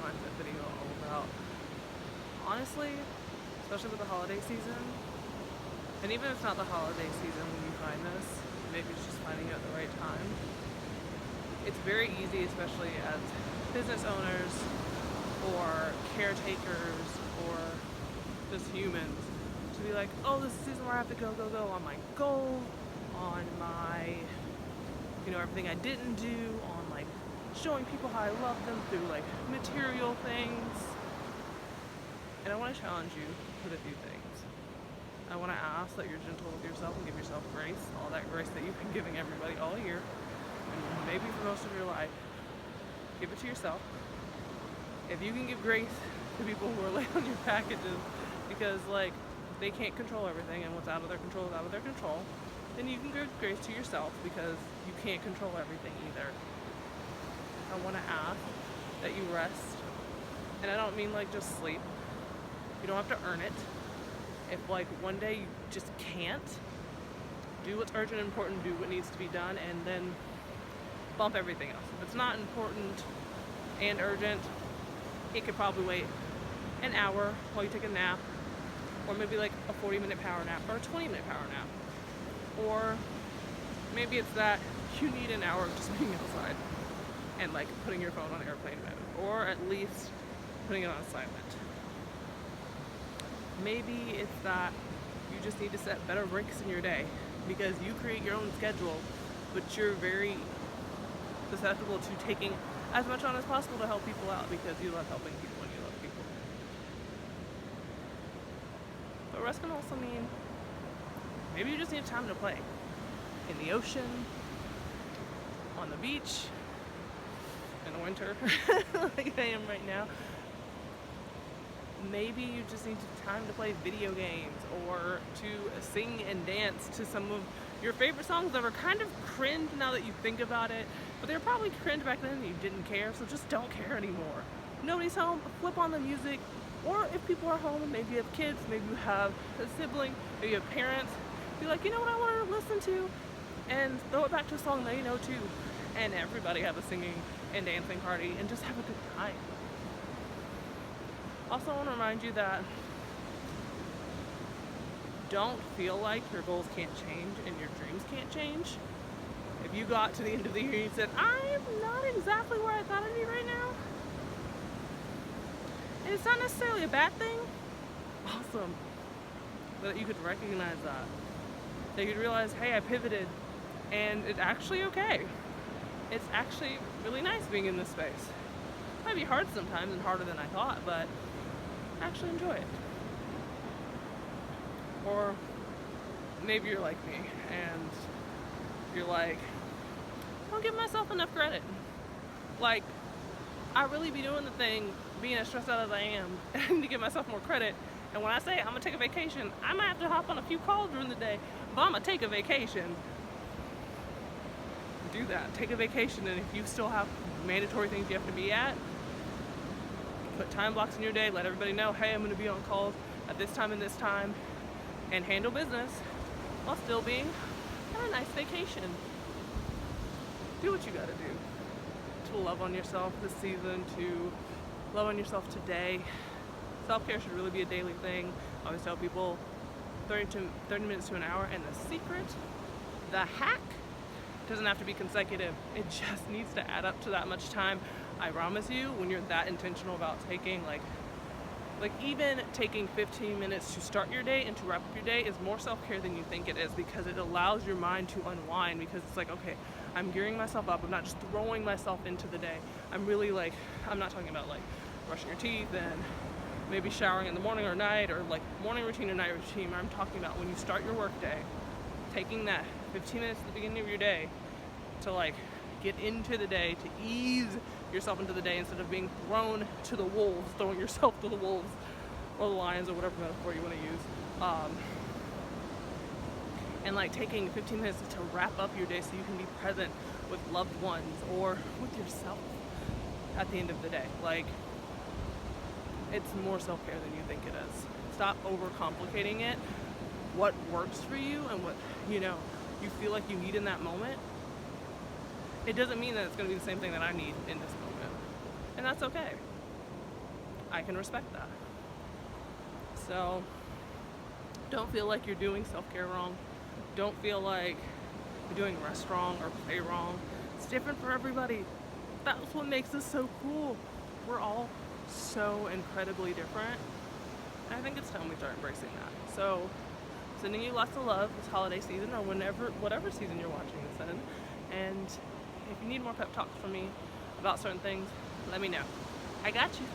mindset video all about. Honestly, especially with the holiday season, and even if it's not the holiday season when you find this, maybe it's just finding it at the right time. It's very easy, especially as business owners or caretakers or just humans, to be like, oh, this is the season where I have to go on my goal, on my, everything I didn't do, on like showing people how I love them through like material things. And I want to challenge you with a few things. I want to ask that you're gentle with yourself and give yourself grace, all that grace that you've been giving everybody all year, and maybe for most of your life. Give it to yourself. If you can give grace to people who are late on your packages because like they can't control everything and what's out of their control is out of their control, then you can give grace to yourself because you can't control everything either. I want to ask that you rest, and I don't mean like just sleep. You don't have to earn it. If like one day you just can't, do what's urgent and important, do what needs to be done, and then bump everything else. If it's not important and urgent, it could probably wait an hour while you take a nap, or maybe like a 40-minute power nap or a 20-minute power nap. Or maybe it's that you need an hour of just being outside and like putting your phone on airplane mode, or at least putting it on silent. Maybe it's that you just need to set better breaks in your day because you create your own schedule, but you're very susceptible to taking as much on as possible to help people out because you love helping people and you love people. But rest can also mean maybe you just need time to play. In the ocean, on the beach, in the winter, like I am right now. Maybe you just need time to play video games or to sing and dance to some of your favorite songs that are kind of cringe now that you think about it, but they were probably cringe back then and you didn't care, so just don't care anymore. Nobody's home, flip on the music, or if people are home, maybe you have kids, maybe you have a sibling, maybe you have parents, be like, you know what I want to listen to? And throw it back to a song they know too. And everybody have a singing and dancing party and just have a good time. Also, I want to remind you that don't feel like your goals can't change and your dreams can't change. If you got to the end of the year and you said, I'm not exactly where I thought I'd be right now, and it's not necessarily a bad thing, awesome. But you could recognize that you'd realize, hey, I pivoted, and it's actually okay. It's actually really nice being in this space. It might be hard sometimes and harder than I thought, but I actually enjoy it. Or maybe you're like me and you're like, I don't give myself enough credit. Like, I really be doing the thing, being as stressed out as I am, and to give myself more credit. And when I say I'm gonna take a vacation, I might have to hop on a few calls during the day, but I'm gonna take a vacation. Do that, take a vacation, and if you still have mandatory things you have to be at, put time blocks in your day, let everybody know, hey, I'm gonna be on calls at this time and this time, and handle business while still being on a nice vacation. Do what you gotta do to love on yourself this season, to love on yourself today. Self-care should really be a daily thing. I always tell people 30 minutes to an hour, and the secret, the hack, doesn't have to be consecutive. It just needs to add up to that much time. I promise you, when you're that intentional about taking like even taking 15 minutes to start your day and to wrap up your day is more self-care than you think it is, because it allows your mind to unwind, because it's like, okay, I'm gearing myself up. I'm not just throwing myself into the day. I'm really like, I'm not talking about like brushing your teeth and maybe showering in the morning or night, or like morning routine or night routine. I'm talking about when you start your work day, taking that 15 minutes at the beginning of your day to like get into the day, to ease yourself into the day instead of being thrown to the wolves, throwing yourself to the wolves or the lions or whatever metaphor you want to use. And like taking 15 minutes to wrap up your day so you can be present with loved ones or with yourself at the end of the day. Like, it's more self-care than you think it is. Stop overcomplicating it. What works for you and what, you feel like you need in that moment, it doesn't mean that it's going to be the same thing that I need in this moment. And that's okay. I can respect that. So don't feel like you're doing self-care wrong. Don't feel like you're doing rest wrong or play wrong. It's different for everybody. That's what makes us so cool. We're all so incredibly different. And I think it's time we start embracing that. So sending you lots of love this holiday season, or whatever season you're watching this in. And if you need more pep talks from me about certain things, let me know. I got you.